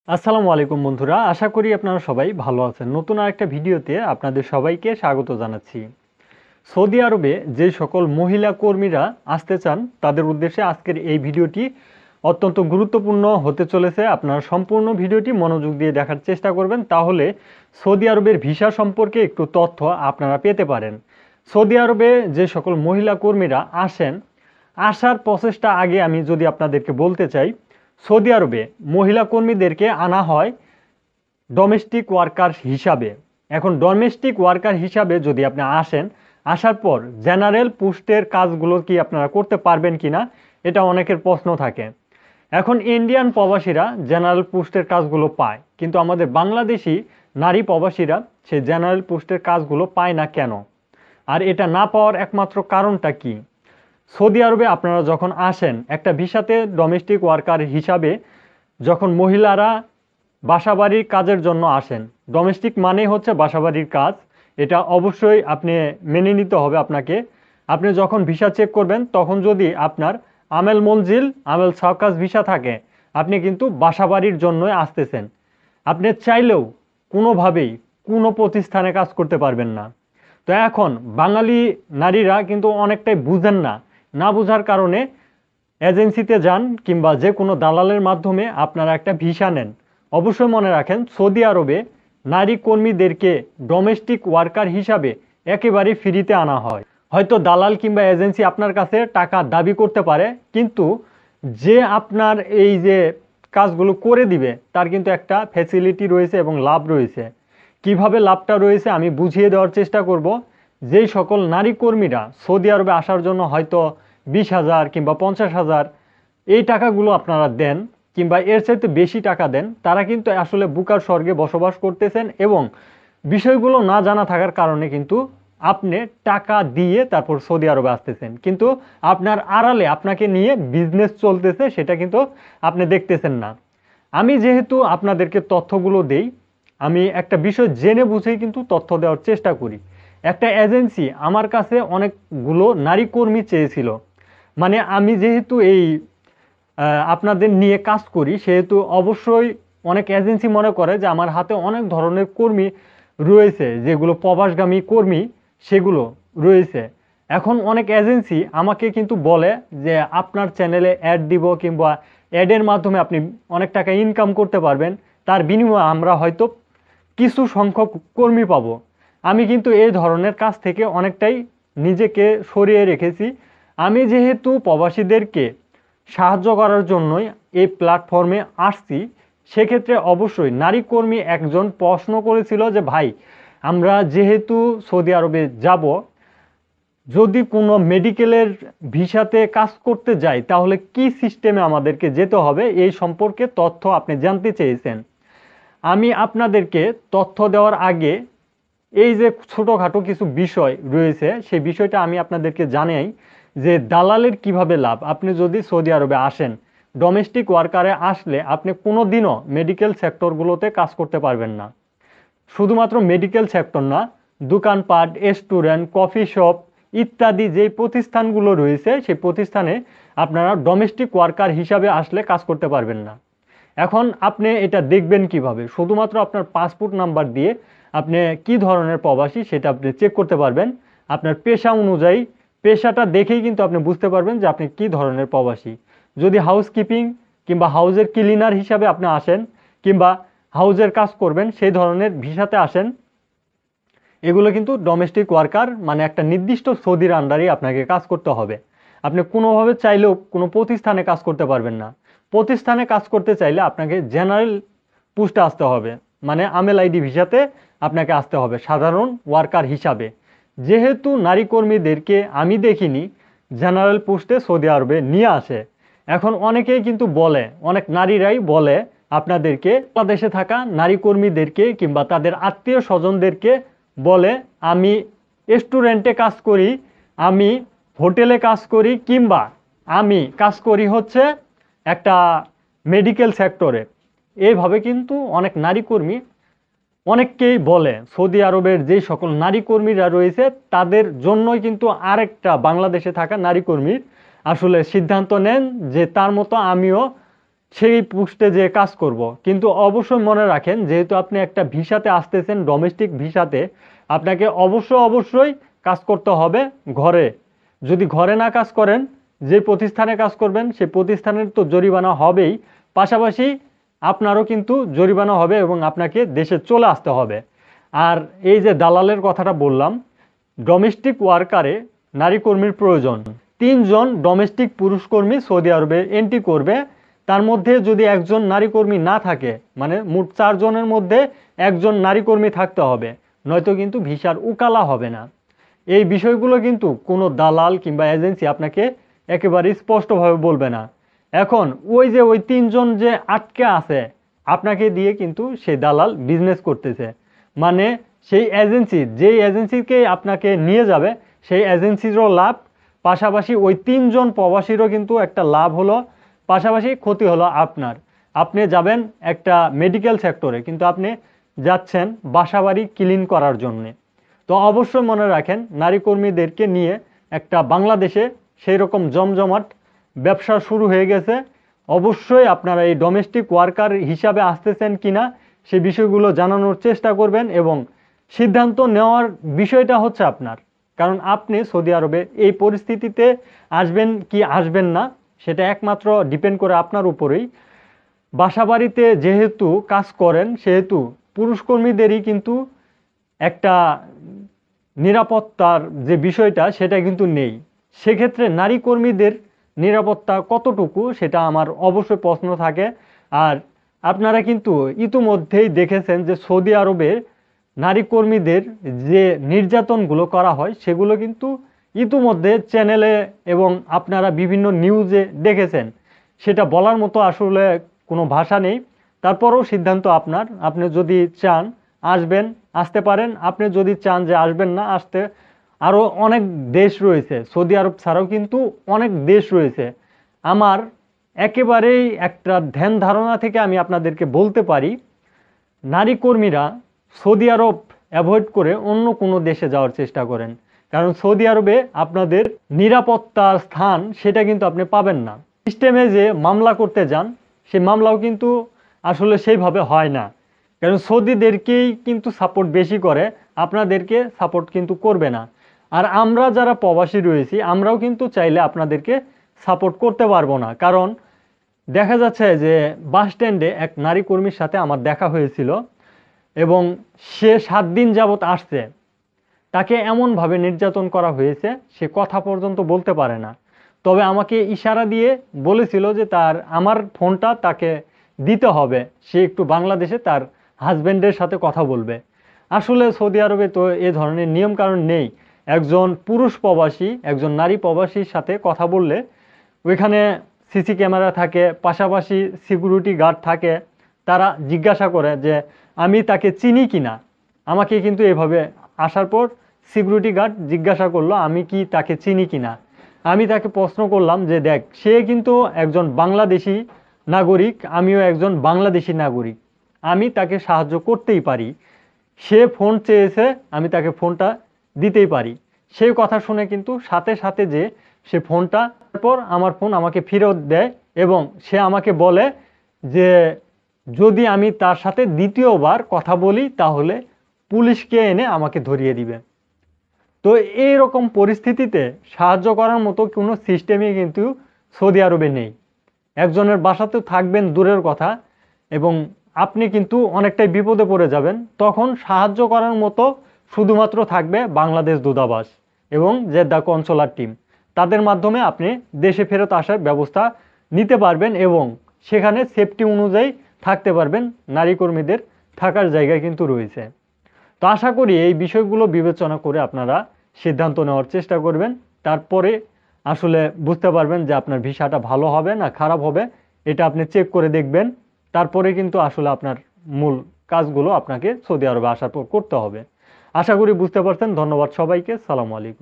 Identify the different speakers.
Speaker 1: আসসালামু আলাইকুম বন্ধুরা, আশা করি আপনারা সবাই ভালো আছেন। নতুন আরেকটা ভিডিওতে আপনাদের সবাইকে স্বাগত জানাচ্ছি। সৌদি আরবে যে সকল মহিলা কর্মীরা আসতে চান তাদের উদ্দেশ্যে আজকের এই ভিডিওটি অত্যন্ত গুরুত্বপূর্ণ হতে চলেছে। আপনারা সম্পূর্ণ ভিডিওটি মনোযোগ দিয়ে দেখার চেষ্টা করবেন, তাহলে সৌদি আরবের ভিসা সম্পর্কে একটু তথ্য আপনারা পেতে পারেন। সৌদি আরবে যে সকল মহিলা কর্মীরা আসেন, আসার প্রসেসটা আগে আমি যদি আপনাদেরকে বলতে চাই, সৌদি আরবে মহিলা কর্মীদেরকে আনা হয় ডোমেস্টিক ওয়ার্কার হিসাবে। এখন ডোমেস্টিক ওয়ার্কার হিসাবে যদি আপনি আসেন, আসার পর জেনারেল পোস্টের কাজগুলো কি আপনারা করতে পারবেন কিনা, এটা অনেকের প্রশ্ন থাকে। এখন ইন্ডিয়ান প্রবাসীরা জেনারেল পোস্টের কাজগুলো পায়, কিন্তু আমাদের বাংলাদেশি নারী প্রবাসীরা সেই জেনারেল পোস্টের কাজগুলো পায় না কেন? আর এটা না পাওয়ার একমাত্র কারণটা কি? সৌদি আরবে আপনারা যখন আসেন একটা ভিসাতে ডোমেস্টিক ওয়ার্কার হিসাবে, যখন মহিলারা বাসাবাড়ির কাজের জন্য আসেন, ডোমেস্টিক মানে হচ্ছে বাসাবাড়ির কাজ, এটা অবশ্যই আপনি মেনে নিতে হবে আপনাকে। আপনি যখন ভিসা চেক করবেন তখন যদি আপনার আমেল মঞ্জিল আমেল সাওকাস ভিসা থাকে, আপনি কিন্তু বাসাবাড়ির জন্যই আসতেছেন। আপনি চাইলেও কোনোভাবেই কোনো প্রতিষ্ঠানে কাজ করতে পারবেন না। তো এখন বাঙালি নারীরা কিন্তু অনেকটাই বুঝেন না, না বোঝার কারণে এজেন্সিতে যান কিংবা যে কোনো দালালের মাধ্যমে আপনারা একটা ভিসা নেন। অবশ্যই মনে রাখেন, সৌদি আরবে নারী কর্মীদেরকে ডোমেস্টিক ওয়ার্কার হিসাবে একেবারে ফ্রিতে আনা হয়। হয়তো দালাল কিংবা এজেন্সি আপনার কাছে টাকা দাবি করতে পারে, কিন্তু যে আপনার এই যে কাজগুলো করে দিবে তার কিন্তু একটা ফ্যাসিলিটি রয়েছে এবং লাভ রয়েছে। কিভাবে লাভটা রয়েছে আমি বুঝিয়ে দেওয়ার চেষ্টা করব। যেই সকল নারী কর্মীরা সৌদি আরবে আসার জন্য হয়তো 20,000 কিংবা 50,000 এই টাকাগুলো আপনারা দেন, কিংবা এর চাইতে বেশি টাকা দেন, তারা কিন্তু আসলে বুকার স্বর্গে বসবাস করতেছেন এবং বিষয়গুলো না জানা থাকার কারণে কিন্তু আপনি টাকা দিয়ে তারপর সৌদি আরবে আসতেছেন, কিন্তু আপনার আড়ালে আপনাকে নিয়ে বিজনেস চলতেছে, সেটা কিন্তু আপনি দেখতেছেন না। আমি যেহেতু আপনাদেরকে তথ্যগুলো দেই, আমি একটা বিষয় জেনে বুঝেই কিন্তু তথ্য দেওয়ার চেষ্টা করি। একটা এজেন্সি আমার কাছে অনেকগুলো নারী কর্মী চেয়েছিল। মানে আমি যেহেতু এই আপনাদের নিয়ে কাজ করি, সেহেতু অবশ্যই অনেক এজেন্সি মনে করে যে আমার হাতে অনেক ধরনের কর্মী রয়েছে, যেগুলো প্রবাসগামী কর্মী সেগুলো রয়েছে। এখন অনেক এজেন্সি আমাকে কিন্তু বলে যে আপনার চ্যানেলে অ্যাড দিব, কিংবা অ্যাডের মাধ্যমে আপনি অনেক টাকা ইনকাম করতে পারবেন, তার বিনিময়ে আমরা হয়তো কিছু সংখ্যক কর্মী পাবো। আমি কিন্তু এই ধরনের কাজ থেকে অনেকটাই নিজেকে সরিয়ে রেখেছি। আমি যেহেতু প্রবাসীদেরকে সাহায্য করার জন্যই এই প্ল্যাটফর্মে আসছি, সেক্ষেত্রে অবশ্যই নারী কর্মী একজন প্রশ্ন করেছিল যে ভাই, আমরা যেহেতু সৌদি আরবে যাব, যদি কোনো মেডিকেলের ভিসাতে কাজ করতে যাই তাহলে কি সিস্টেমে আমাদেরকে যেতে হবে, এই সম্পর্কে তথ্য আপনি জানতে চেয়েছেন। আমি আপনাদেরকে তথ্য দেওয়ার আগে এই যে ছোটোখাটো কিছু বিষয় রয়েছে, সেই বিষয়টা আমি আপনাদেরকে জানাই যে দালালের কিভাবে লাভ। আপনি যদি সৌদি আরবে আসেন, ডোমেস্টিক ওয়ার্কারে আসলে আপনি কোনো দিনও মেডিকেল সেক্টরগুলোতে কাজ করতে পারবেন না। শুধুমাত্র মেডিকেল সেক্টর না, দোকানপাট, রেস্টুরেন্ট, কফি শপ ইত্যাদি যেই প্রতিষ্ঠানগুলো রয়েছে, সেই প্রতিষ্ঠানে আপনারা ডোমেস্টিক ওয়ার্কার হিসাবে আসলে কাজ করতে পারবেন না। এখন আপনি এটা দেখবেন কিভাবে? শুধুমাত্র আপনার পাসপোর্ট নাম্বার দিয়ে আপনি কি ধরনের প্রবাসী সেটা আপনি চেক করতে পারবেন। আপনার পেশা অনুযায়ী, পেশাটা দেখেই কিন্তু আপনি বুঝতে পারবেন যে আপনি কি ধরনের প্রবাসী। যদি হাউসকিপিং কিংবা হাউজের ক্লিনার হিসাবে আপনি আসেন, কিংবা হাউজের কাজ করবেন, সেই ধরনের ভিসাতে আসেন, এগুলো কিন্তু ডোমেস্টিক ওয়ার্কার, মানে একটা নির্দিষ্ট সৌদির আন্ডারেই আপনাকে কাজ করতে হবে। আপনি কোনোভাবে চাইলেও কোনো প্রতিষ্ঠানে কাজ করতে পারবেন না। প্রতিষ্ঠানে কাজ করতে চাইলে আপনাকে জেনারেল পোস্টে আসতে হবে, মানে আমেল আইডি ভিসাতে আপনাকে আসতে হবে সাধারণ ওয়ার্কার হিসাবে। যেহেতু নারী কর্মীদেরকে আমি দেখিনি জেনারেল পোস্টে সৌদি আরবে নিয়ে আসে, এখন অনেকেই কিন্তু বলে, অনেক নারীরাই বলে আপনাদেরকে, বাংলাদেশে থাকা নারী কর্মীদেরকে কিংবা তাদের আত্মীয় স্বজনদেরকে বলে, আমি রেস্টুরেন্টে কাজ করি, আমি হোটেলে কাজ করি, কিংবা আমি কাজ করি হচ্ছে একটা মেডিকেল সেক্টরে। এইভাবে কিন্তু অনেক নারী কর্মী অনেককেই বলে। সৌদি আরবের যে সকল নারী কর্মীরা রয়েছে তাদের জন্যই কিন্তু বাংলাদেশে থাকা নারী কর্মীর আসলে সিদ্ধান্ত নেন যে তার মতো আমিও সেই পোস্টে যে কাজ করব। কিন্তু অবশ্যই মনে রাখেন, যেহেতু আপনি একটা ভিসাতে আসতেছেন, ডোমেস্টিক ভিসাতে, আপনাকে অবশ্যই কাজ করতে হবে ঘরে। যদি ঘরে না কাজ করেন, যে প্রতিষ্ঠানে কাজ করবেন সেই প্রতিষ্ঠানের তো জরিমানা হবেই, পাশাপাশি আপনারও কিন্তু জরিমানা হবে এবং আপনাকে দেশে চলে আসতে হবে। আর এই যে দালালের কথাটা বললাম, ডোমেস্টিক ওয়ার্কারে নারী কর্মীর প্রয়োজন। 3 জন ডোমেস্টিক পুরুষ কর্মী সৌদি আরবে এন্ট্রি করবে, তার মধ্যে যদি একজন নারী কর্মী না থাকে, মানে মোট 4 জনের মধ্যে একজন নারী কর্মী থাকতে হবে, নয়তো কিন্তু ভিসার উকালা হবে না। এই বিষয়গুলো কিন্তু কোনো দালাল কিংবা এজেন্সি আপনাকে একেবারে স্পষ্টভাবে বলবে না। এখন ওই 3 জন যে আটকে আছে, আপনাকে দিয়ে কিন্তু সেই দালাল বিজনেস করতেছে। মানে সেই এজেন্সি, যেই এজেন্সিকে আপনাকে নিয়ে যাবে, সেই এজেন্সিরও লাভ, পাশাপাশি ওই 3 জন প্রবাসীরও কিন্তু একটা লাভ হলো, পাশাপাশি ক্ষতি হলো আপনার। আপনি যাবেন একটা মেডিকেল সেক্টরে, কিন্তু আপনি যাচ্ছেন বাসাবাড়ি ক্লিন করার জন্যে। তো অবশ্যই মনে রাখেন, নারী কর্মীদেরকে নিয়ে একটা বাংলাদেশে সেই রকম জমজমাট ব্যবসা শুরু হয়ে গেছে। অবশ্যই আপনারা এই ডোমেস্টিক ওয়ার্কার হিসাবে আসতেছেন কিনা সেই বিষয়গুলো জানানোর চেষ্টা করবেন, এবং সিদ্ধান্ত নেওয়ার বিষয়টা হচ্ছে আপনার। কারণ আপনি সৌদি আরবে এই পরিস্থিতিতে আসবেন কি আসবেন না, সেটা একমাত্র ডিপেন্ড করে আপনার উপরেই। বাসাবাড়িতে যেহেতু কাজ করেন, সেহেতু পুরুষ কর্মীদেরই কিন্তু একটা নিরাপত্তার যে বিষয়টা, সেটা কিন্তু নেই। সেক্ষেত্রে নারী কর্মীদের নিরাপত্তা কতটুকু, সেটা আমার অবশ্যই প্রশ্ন থাকে। আর আপনারা কিন্তু ইতিমধ্যেই দেখেছেন যে সৌদি আরবের নারী কর্মীদের যে নির্যাতনগুলো করা হয়, সেগুলো কিন্তু ইতিমধ্যে চ্যানেলে এবং আপনারা বিভিন্ন নিউজে দেখেছেন। সেটা বলার মতো আসলে কোনো ভাষা নেই। তারপরেও সিদ্ধান্ত আপনার। আপনি যদি চান আসবেন, আসতে পারেন। আপনি যদি চান যে আসবেন না, আসতে আরও অনেক দেশ রয়েছে, সৌদি আরব ছাড়াও কিন্তু অনেক দেশ রয়েছে। আমার একেবারেই একটা ধ্যান ধারণা থেকে আমি আপনাদেরকে বলতে পারি, নারী কর্মীরা সৌদি আরব অ্যাভয়েড করে অন্য কোনো দেশে যাওয়ার চেষ্টা করেন। কারণ সৌদি আরবে আপনাদের নিরাপত্তার স্থান সেটা কিন্তু আপনি পাবেন না। সিস্টেমে যে মামলা করতে যান, সেই মামলাও কিন্তু আসলে সেইভাবে হয় না। কারণ সৌদিদেরকেই কিন্তু সাপোর্ট বেশি করে, আপনাদেরকে সাপোর্ট কিন্তু করবে না। আর আমরা যারা প্রবাসী রয়েছি, আমরাও কিন্তু চাইলে আপনাদেরকে সাপোর্ট করতে পারবো না। কারণ দেখা যাচ্ছে যে বাস স্ট্যান্ডে এক নারী কর্মীর সাথে আমার দেখা হয়েছিল, এবং সে 7 দিন যাবৎ আসছে। তাকে এমনভাবে নির্যাতন করা হয়েছে, সে কথা পর্যন্ত বলতে পারে না। তবে আমাকে ইশারা দিয়ে বলেছিল যে আমার ফোনটা তাকে দিতে হবে, সে একটু বাংলাদেশে তার হাজব্যান্ডের সাথে কথা বলবে। আসলে সৌদি আরবে তো এ ধরনের নিয়ম কানুন নেই। একজন পুরুষ প্রবাসী একজন নারী প্রবাসীর সাথে কথা বললে ওইখানে সিসি ক্যামেরা থাকে, পাশাপাশি সিকিউরিটি গার্ড থাকে। তারা জিজ্ঞাসা করে যে আমি তাকে চিনি কিনা। আমাকে কিন্তু এভাবে আসার পর সিকিউরিটি গার্ড জিজ্ঞাসা করলো আমি কি তাকে চিনি কিনা। আমি তাকে প্রশ্ন করলাম যে দেখ, সে কিন্তু একজন বাংলাদেশি নাগরিক, আমিও একজন বাংলাদেশি নাগরিক, আমি তাকে সাহায্য করতেই পারি। সে ফোন চেয়েছে, আমি তাকে ফোনটা দিতেই পারি। সেই কথা শুনে কিন্তু সাথে সাথে যে সে ফোনটা, তারপর আমার ফোন আমাকে ফেরত দেয়, এবং সে আমাকে বলে যে যদি আমি তার সাথে দ্বিতীয়বার কথা বলি তাহলে পুলিশকে এনে আমাকে ধরিয়ে দিবে। তো এই রকম পরিস্থিতিতে সাহায্য করার মতো কোনো সিস্টেমই কিন্তু সৌদি আরবে নেই। একজনের বাসাতেও থাকবেন দূরের কথা, এবং আপনি কিন্তু অনেকটাই বিপদে পড়ে যাবেন। তখন সাহায্য করার মতো শুধুমাত্র থাকবে বাংলাদেশ দূতাবাস এবং জেদ্দা কনসুলার টিম। তাদের মাধ্যমে আপনি দেশে ফেরত আসার ব্যবস্থা নিতে পারবেন, এবং সেখানে সেফটি অনুযায়ী থাকতে পারবেন। নারী কর্মীদের থাকার জায়গা কিন্তু রয়েছে। তো আশা করি এই বিষয়গুলো বিবেচনা করে আপনারা সিদ্ধান্ত নেওয়ার চেষ্টা করবেন। তারপরে আসলে বুঝতে পারবেন যে আপনার ভিসাটা ভালো হবে না খারাপ হবে, এটা আপনি চেক করে দেখবেন। তারপরে কিন্তু আসলে আপনার মূল কাজগুলো আপনাকে সৌদি আরবে আসার পর করতে হবে। আশা করি বুঝতে পারছেন। ধন্যবাদ সবাইকে। সালামু আলাইকুম।